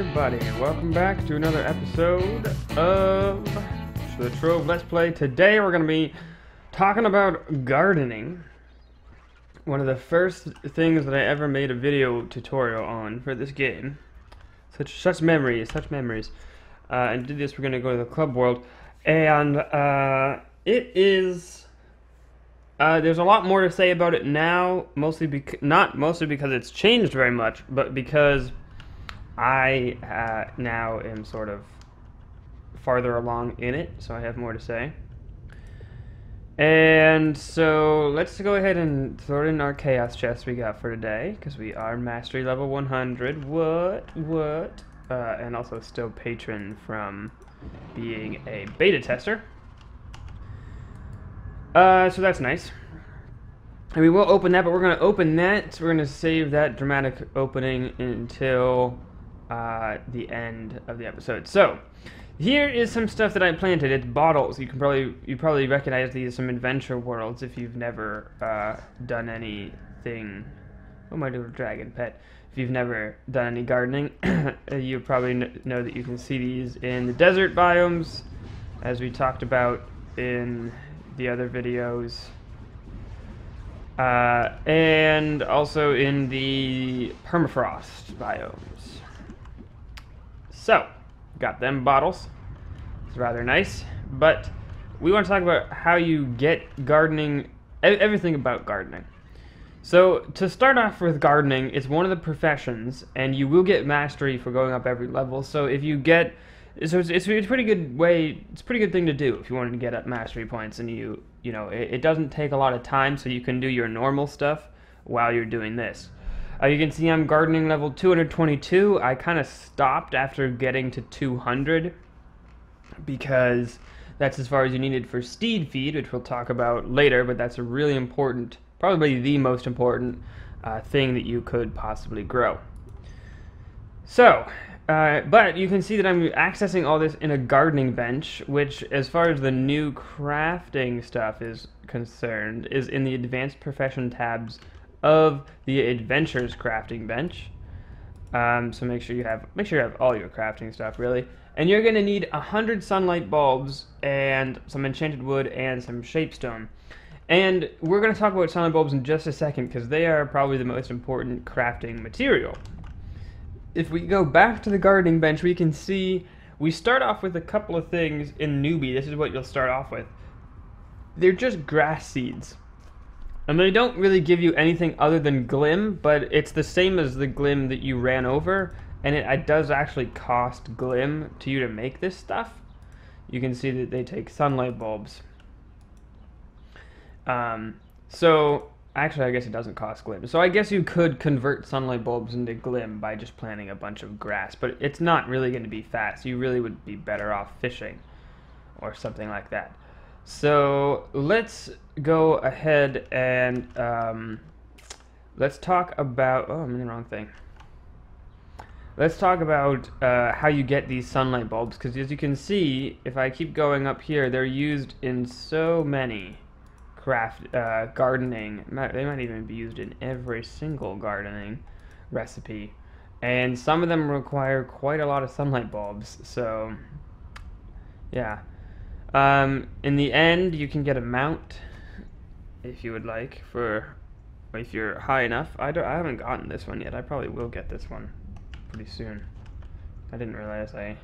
everybody, and welcome back to another episode of the Trove Let's Play. Today we're going to be talking about gardening. One of the first things that I ever made a video tutorial on for this game. Such memories. And to do this, we're going to go to the club world. And it is... there's a lot more to say about it now, not mostly because it's changed very much, but because I now am sort of farther along in it, so I have more to say. And so let's go ahead and throw in our chaos chest we got for today, because we are mastery level 100. What? And also still patron from being a beta tester. So that's nice. And we will open that, but we're going to open that, so we're going to save that dramatic opening until the end of the episode. So, here is some stuff that I planted. It's bottles. You probably recognize these as some adventure worlds if you've never done anything. Oh, my little dragon pet. If you've never done any gardening, you probably know that you can see these in the desert biomes, as we talked about in the other videos. And also in the permafrost biomes. So, got them bottles. It's rather nice. But we want to talk about how you get gardening, everything about gardening. So, to start off with gardening, it's one of the professions, and you will get mastery for going up every level. So if you get... So it's a pretty good way, it's a pretty good thing to do if you wanted to get up mastery points, and you know, it doesn't take a lot of time, so you can do your normal stuff while you're doing this. You can see I'm gardening level 222. I kind of stopped after getting to 200 because that's as far as you needed for steed feed, which we'll talk about later, but that's a really important, probably the most important thing that you could possibly grow. So, but you can see that I'm accessing all this in a gardening bench, which, as far as the new crafting stuff is concerned, is in the advanced profession tabs of the adventures crafting bench. So make sure you have all your crafting stuff, really. And you're going to need 100 sunlight bulbs and some enchanted wood and some shapestone. And we're going to talk about sunlight bulbs in just a second, because they are probably the most important crafting material. If we go back to the gardening bench, we can see we start off with a couple of things in newbie. This is what you'll start off with. They're just grass seeds. And they don't really give you anything other than glim, but it's the same as the glim that you ran over, and it does actually cost glim to you to make this stuff. You can see that they take sunlight bulbs. So... Actually, I guess it doesn't cost glim. So I guess you could convert sunlight bulbs into glim by just planting a bunch of grass, but it's not really going to be fast. You really would be better off fishing or something like that. So let's go ahead and let's talk about... Oh, I'm in the wrong thing. Let's talk about how you get these sunlight bulbs, because as you can see, if I keep going up here, they're used in so many gardening. They might even be used in every single gardening recipe, and some of them require quite a lot of sunlight bulbs. So yeah, in the end you can get a mount if you would like, if you're high enough. I haven't gotten this one yet. I probably will get this one pretty soon. I didn't realize I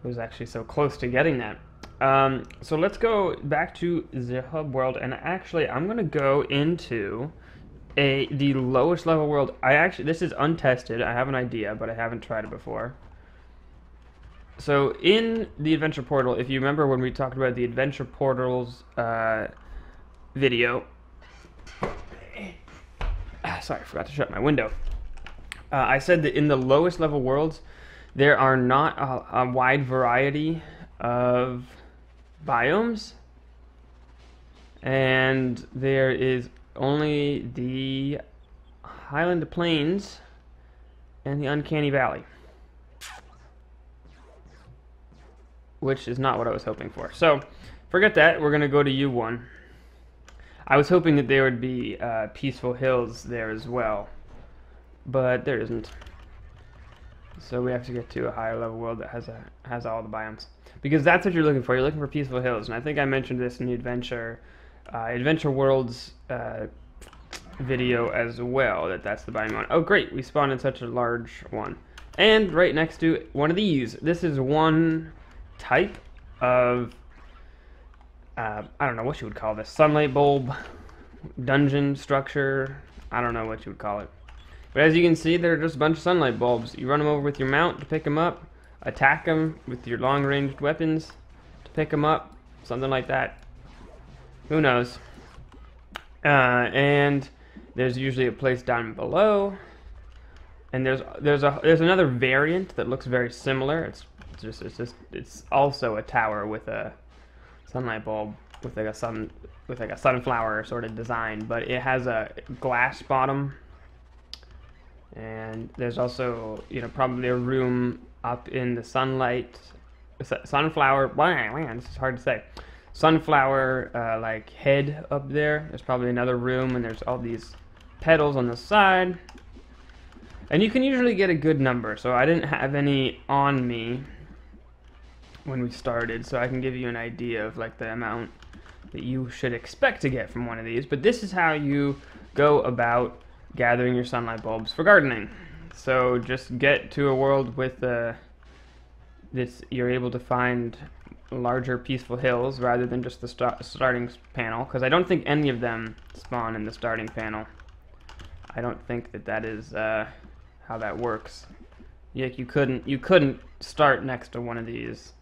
was actually so close to getting that. So let's go back to the hub world, and actually I'm gonna go into the lowest level world. This is untested. I have an idea, but I haven't tried it before. So in the adventure portal, if you remember when we talked about the adventure portals video, sorry, I forgot to shut my window. I said that in the lowest level worlds there are not a wide variety of biomes, and there is only the Highland Plains and the Uncanny Valley, which is not what I was hoping for. So forget that. We're gonna go to U1. I was hoping that there would be peaceful hills there as well, but there isn't. So we have to get to a higher level world that has all the biomes, because that's what you're looking for. You're looking for peaceful hills, and I think I mentioned this in the Adventure Worlds video as well. That's the biome one. Oh great, we spawned in such a large one, and right next to one of these. This is one type of I don't know what you would call this, sunlight bulb dungeon structure. I don't know what you would call it. But as you can see, they're just a bunch of sunlight bulbs. You run them over with your mount to pick them up, attack them with your long-ranged weapons to pick them up, something like that. Who knows? And there's usually a place down below, and there's another variant that looks very similar. It's also a tower with a sunlight bulb with like a sunflower sort of design, but it has a glass bottom. And there's also, probably a room up in the sunflower, this is hard to say, sunflower, like, head up there. There's probably another room, and there's all these petals on the side. And you can usually get a good number, so I didn't have any on me when we started, so I can give you an idea of, like, the amount that you should expect to get from one of these. But this is how you go about gathering your sunlight bulbs for gardening. So just get to a world with you're able to find larger peaceful hills rather than just the starting panel, because I don't think any of them spawn in the starting panel. I don't think that is how that works. Yeah, you couldn't start next to one of these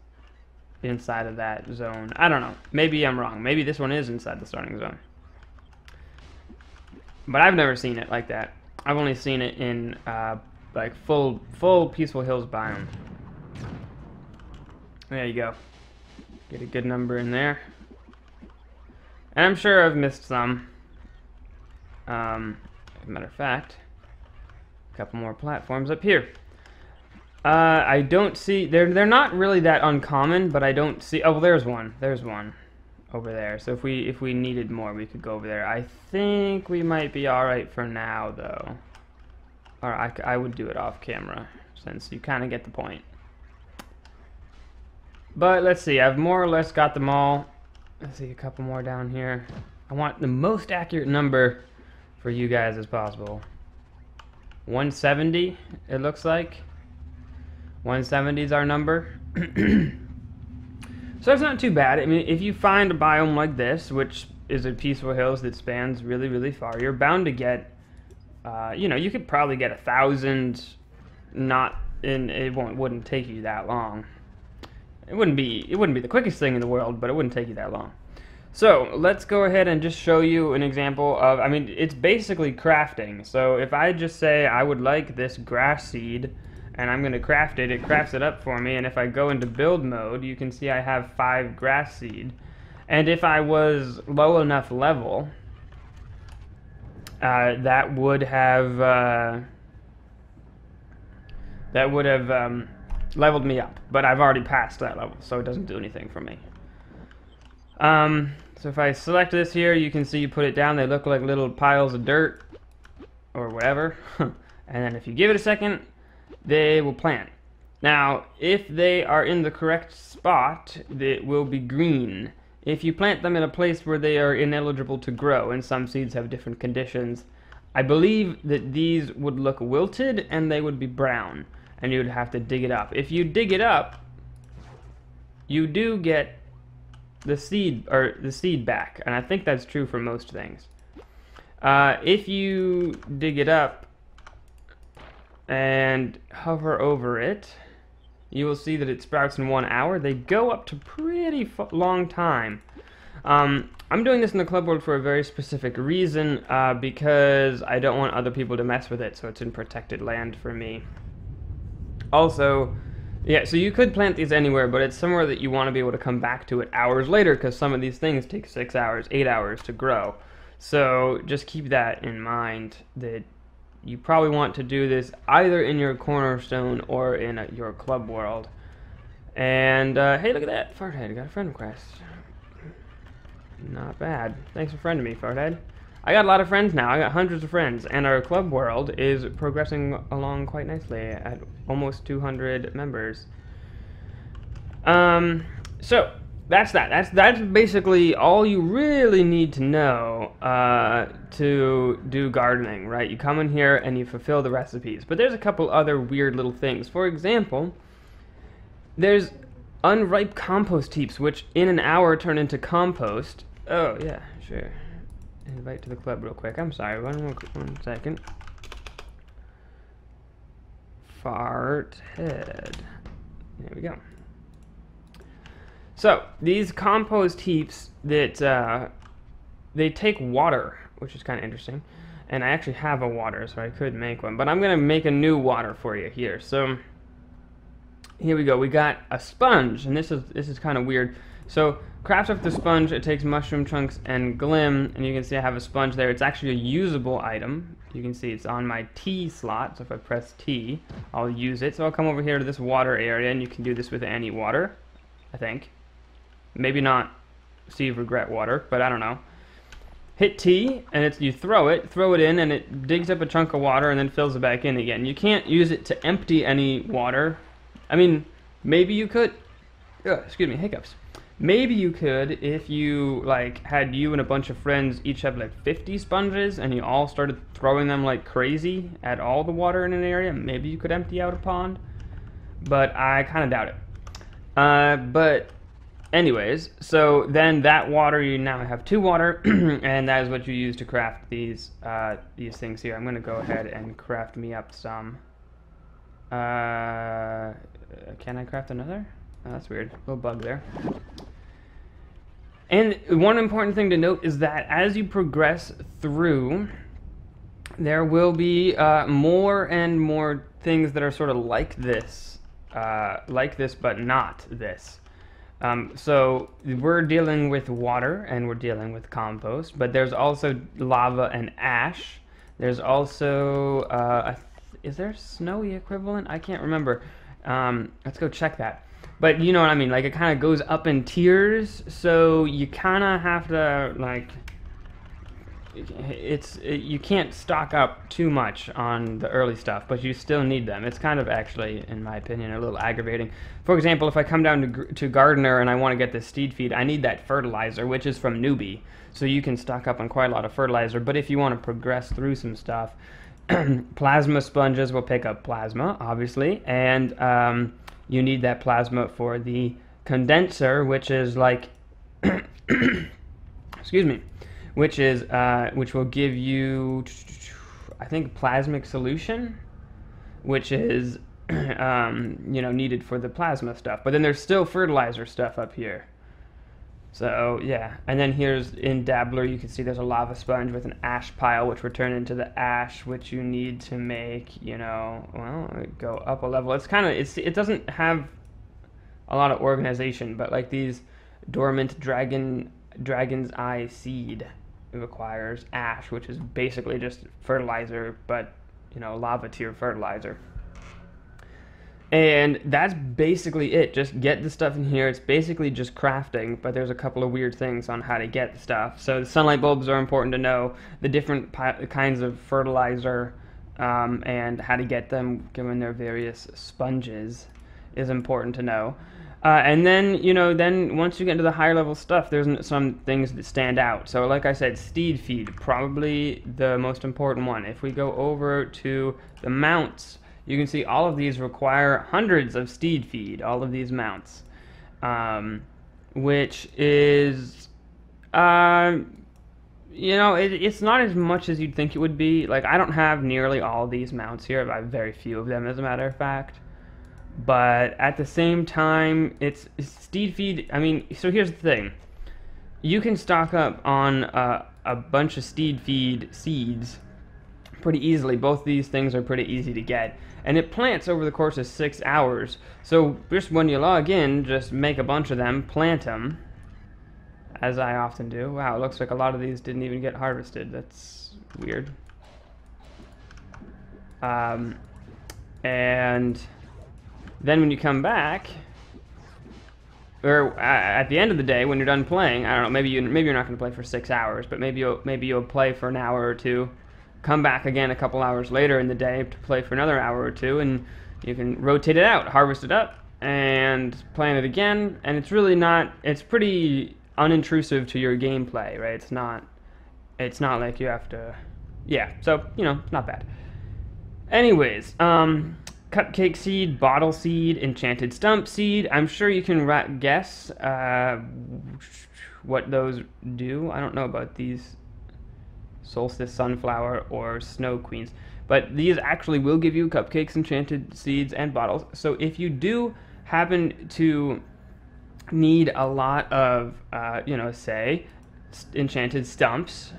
inside of that zone. I don't know. Maybe I'm wrong. Maybe this one is inside the starting zone. But I've never seen it like that. I've only seen it in like full peaceful hills biome. There you go. Get a good number in there. And I'm sure I've missed some. As a matter of fact, a couple more platforms up here. I don't see, they're not really that uncommon, but I don't see. Oh, well, there's one. There's one over there. So if we needed more, we could go over there. I think we might be all right for now, though. Or I would do it off camera, since you kind of get the point. But let's see. I've more or less got them all. Let's see, a couple more down here. I want the most accurate number for you guys as possible. 170, it looks like. 170 is our number. So it's not too bad. I mean, if you find a biome like this, which is a peaceful hills that spans really, really far, you're bound to get, you could probably get 1,000. Wouldn't take you that long. It wouldn't be the quickest thing in the world, but it wouldn't take you that long. So let's go ahead and just show you an example of, I mean, it's basically crafting. So if I just say I would like this grass seed, and I'm going to craft it, it crafts it up for me, and if I go into build mode, you can see I have 5 grass seed. And if I was low enough level, that would have leveled me up. But I've already passed that level, so it doesn't do anything for me. So if I select this here, you can see you put it down, they look like little piles of dirt, or whatever. And then if you give it a second, they will plant. Now, if they are in the correct spot, they will be green. If you plant them in a place where they are ineligible to grow, and some seeds have different conditions, I believe that these would look wilted and they would be brown, and you would have to dig it up. If you dig it up, you do get the seed back, and I think that's true for most things. If you dig it up and hover over it, you will see that it sprouts in 1 hour. They go up to pretty long time. I'm doing this in the club world for a very specific reason, because I don't want other people to mess with it, so it's in protected land for me. Also, yeah, so you could plant these anywhere, but it's somewhere that you want to be able to come back to it hours later, because some of these things take 6 hours, 8 hours to grow. So just keep that in mind, that you probably want to do this either in your cornerstone or in your club world. And, hey, look at that. Farthead, got a friend request. Not bad. Thanks for friending me, Farthead. I got a lot of friends now. I got hundreds of friends, and our club world is progressing along quite nicely at almost 200 members. So that's that. That's basically all you really need to know to do gardening, right? You come in here and you fulfill the recipes. But there's a couple other weird little things. For example, there's unripe compost heaps, which in an hour turn into compost. Oh yeah, sure. Invite to the club real quick. I'm sorry. One second. Fart head. There we go. So these compost heaps that they take water, which is kind of interesting. And I actually have a water, so I could make one. But I'm gonna make a new water for you here. So here we go. We got a sponge, and this is kind of weird. So craft up the sponge. It takes mushroom chunks and glim, and you can see I have a sponge there. It's actually a usable item. You can see it's on my T slot, so if I press T, I'll use it. So I'll come over here to this water area, and you can do this with any water, I think. Maybe not Sea of Regret water, but I don't know. Hit T, and you throw it in, and it digs up a chunk of water and then fills it back in again. You can't use it to empty any water. I mean, maybe you could. Excuse me, hiccups. Maybe you could if you had you and a bunch of friends each have 50 sponges and you all started throwing them like crazy at all the water in an area. Maybe you could empty out a pond, but I kind of doubt it. But anyways, so then that water, you now have 2 water, and that is what you use to craft these things here. I'm gonna go ahead and craft me up some. Can I craft another? Oh, that's weird. A little bug there. And one important thing to note is that as you progress through, there will be more and more things that are sort of like this but not this. So we're dealing with water and we're dealing with compost, but there's also lava and ash. There's also, is there snowy equivalent? I can't remember. Let's go check that. But you know what I mean, it kind of goes up in tiers, so you kind of have to, you can't stock up too much on the early stuff, but you still need them. It's kind of actually, in my opinion, a little aggravating. For example, if I come down to Gardener and I want to get this steed feed, I need that fertilizer, which is from Newbie, so you can stock up on quite a lot of fertilizer. But if you want to progress through some stuff, plasma sponges will pick up plasma, obviously, and you need that plasma for the condenser, which is excuse me, which will give you, I think, plasmic solution, which is needed for the plasma stuff. But then there's still fertilizer stuff up here. So yeah, and then here's in Dabbler, you can see there's a lava sponge with an ash pile, which will turn into the ash, which you need to make, go up a level. It's kind of, it doesn't have a lot of organization, but these dormant dragon's eye seed, it requires ash, which is basically just fertilizer, but lava tier fertilizer. And that's basically it. Just get the stuff in here. It's basically just crafting, but there's a couple of weird things on how to get the stuff. So the sunlight bulbs are important to know. The different kinds of fertilizer and how to get them, given their various sponges, is important to know. And then, then once you get into the higher level stuff, there's some things that stand out. So like I said, steed feed, probably the most important one. If we go over to the mounts, you can see all of these require hundreds of steed feed, all of these mounts, which is, it's not as much as you'd think it would be. I don't have nearly all these mounts here. I have very few of them, as a matter of fact. But at the same time, it's steed feed. I mean, so here's the thing. You can stock up on a bunch of steed feed seeds pretty easily. Both these things are pretty easy to get. And it plants over the course of 6 hours. So just when you log in, just make a bunch of them, plant them, as I often do. Wow, it looks like a lot of these didn't even get harvested. That's weird. And then when you come back, or at the end of the day when you're done playing, I don't know, maybe you're not going to play for 6 hours, but maybe you'll play for an hour or two, come back again a couple hours later in the day to play for another hour or two, and you can rotate it out, harvest it up, and plan it again. And it's really not. It's pretty unintrusive to your gameplay, right? It's not like you have to. Yeah, so not bad. Anyways, cupcake seed, bottle seed, enchanted stump seed. I'm sure you can guess what those do. I don't know about these solstice sunflower or snow queens, but these actually will give you cupcakes, enchanted seeds, and bottles. So if you do happen to need a lot of, say, enchanted stumps,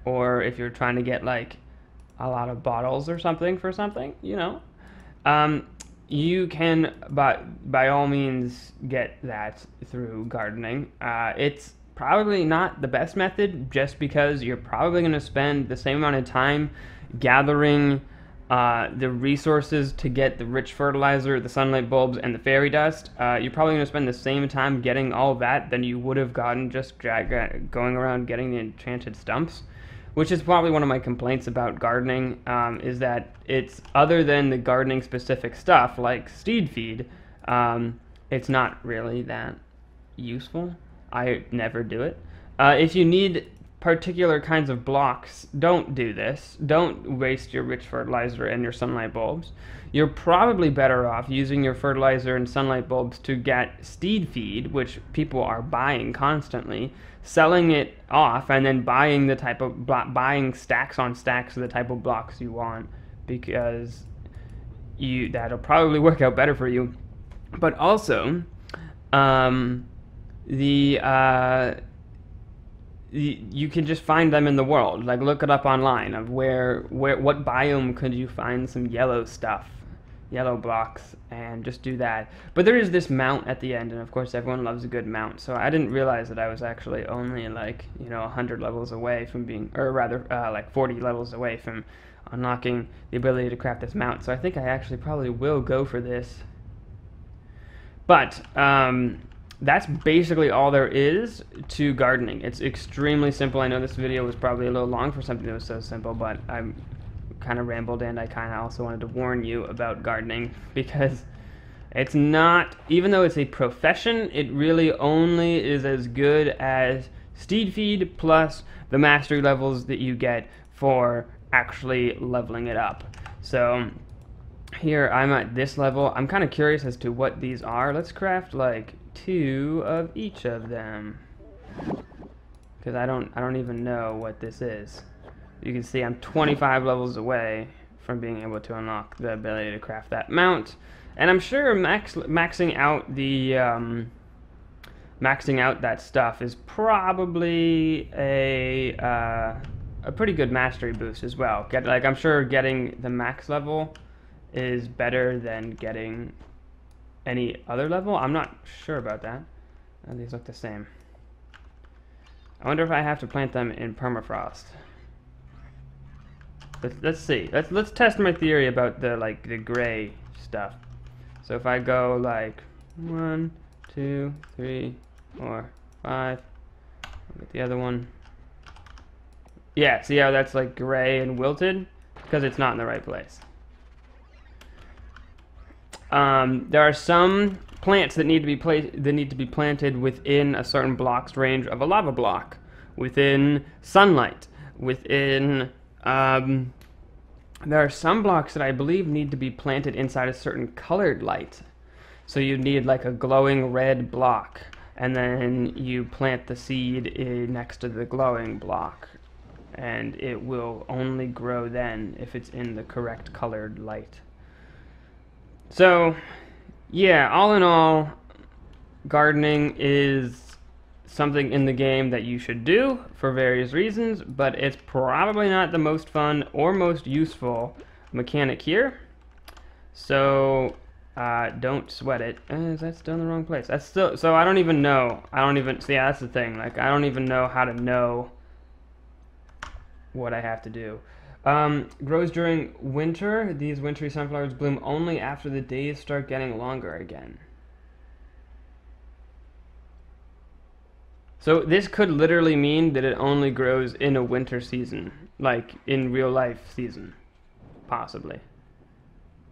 or if you're trying to get like a lot of bottles or something for something, you can, by all means, get that through gardening. It's probably not the best method, just because you're probably going to spend the same amount of time gathering the resources to get the rich fertilizer, the sunlight bulbs, and the fairy dust. You're probably going to spend the same time getting all of that than you would have gotten just going around getting the enchanted stumps, which is probably one of my complaints about gardening, is that it's, other than the gardening specific stuff like steed feed, it's not really that useful. I never do it. If you need particular kinds of blocks, don't do this. Don't waste your rich fertilizer and your sunlight bulbs. You're probably better off using your fertilizer and sunlight bulbs to get steed feed, which people are buying constantly, selling it off, and then buying buying stacks on stacks of the type of blocks you want, because that'll probably work out better for you. But also, you can just find them in the world. Like, look it up online of what biome could you find some yellow stuff, yellow blocks, and just do that. But there is this mount at the end, and of course everyone loves a good mount. So I didn't realize that I was actually only like 100 levels away from being, or rather like 40 levels away from unlocking the ability to craft this mount. So I think I actually probably will go for this. But that's basically all there is to gardening. It's extremely simple. I know this video was probably a little long for something that was so simple, but I'm kind of rambled, and I kind of also wanted to warn you about gardening, because it's not, even though it's a profession, it really only is as good as steed feed plus the mastery levels that you get for actually leveling it up. So here I'm at this level. I'm kind of curious as to what these are. Let's craft like 2 of each of them, because I don't even know what this is. You can see I'm 25 levels away from being able to unlock the ability to craft that mount, and I'm sure maxing out that stuff is probably a pretty good mastery boost as well. I'm sure getting the max level is better than getting any other level. I'm not sure about that. These look the same. I wonder if I have to plant them in permafrost. Let's see. Let's test my theory about the gray stuff. So if I go like 1, 2, 3, 4, 5. I'll get the other one. Yeah, see how that's like gray and wilted? Because it's not in the right place. There are some plants that need to be planted within a certain block's range of a lava block, within sunlight, within there are some blocks that I believe need to be planted inside a certain colored light. So you need like a glowing red block, and then you plant the seed next to the glowing block, and it will only grow then if it's in the correct colored light. So, yeah, all in all, gardening is something in the game that you should do for various reasons, but it's probably not the most fun or most useful mechanic here. So, don't sweat it. Is that still in the wrong place? That's still, so I don't even know. See, yeah, that's the thing. Like, I don't even know how to know what I have to do. Grows during winter. These wintry sunflowers bloom only after the days start getting longer again. So this could literally mean that it only grows in a winter season, like in real life season, possibly.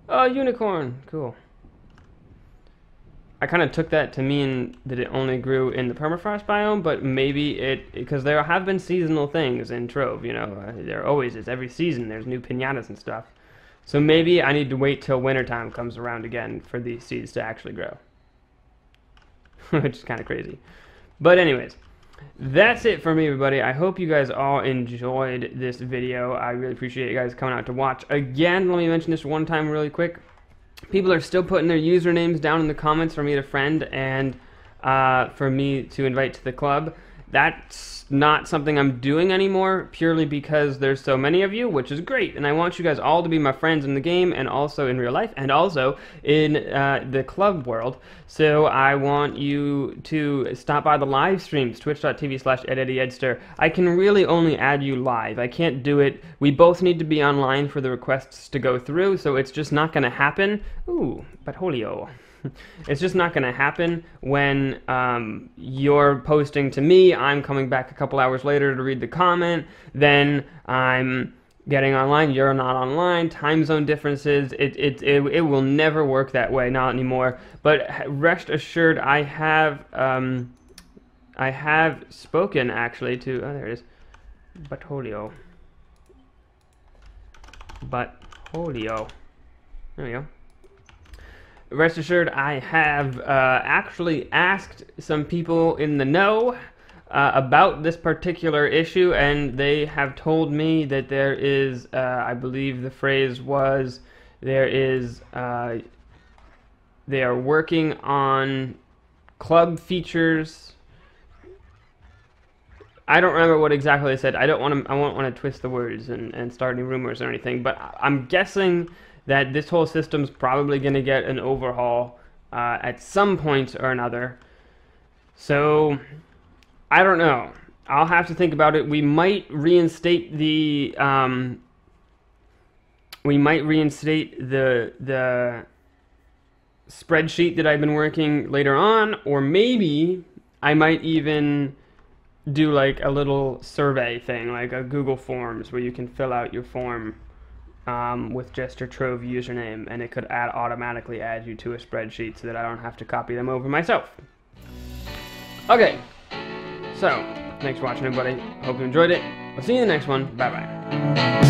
Oh, unicorn, cool. I kind of took that to mean that it only grew in the permafrost biome, but maybe because there have been seasonal things in Trove, you know, there always is. Every season there's new pinatas and stuff. So maybe I need to wait till wintertime comes around again for these seeds to actually grow. Which is kind of crazy. But anyways, that's it for me, everybody. I hope you guys all enjoyed this video. I really appreciate you guys coming out to watch. Again, let me mention this one time really quick. People are still putting their usernames down in the comments for me to friend and for me to invite to the club. That's not something I'm doing anymore, purely because there's so many of you, which is great, and I want you guys all to be my friends in the game, and also in real life, and also in the club world. So I want you to stop by the live streams, twitch.tv/EdEddieEdster. I can really only add you live. I can't do it. We both need to be online for the requests to go through, so it's just not going to happen. Ooh, but holio. It's just not going to happen when you're posting to me, I'm coming back a couple hours later to read the comment, then I'm getting online, you're not online, time zone differences, it will never work that way, not anymore. But rest assured, I have spoken actually to, oh there it is, Butholio. Butholio. There we go. Rest assured, I have actually asked some people in the know about this particular issue, and they have told me that there is, I believe the phrase was, there is, they are working on club features. I don't remember what exactly they said. I won't want to twist the words and start any rumors or anything, but I'm guessing that this whole system's probably going to get an overhaul at some point or another. So, I don't know. I'll have to think about it. We might reinstate the spreadsheet that I've been working later on, or maybe I might even do like a little survey thing, like a Google Forms, where you can fill out your form with just your Trove username, and it could automatically add you to a spreadsheet so that I don't have to copy them over myself. Okay, so thanks for watching, everybody. Hope you enjoyed it. I'll see you in the next one. Bye bye.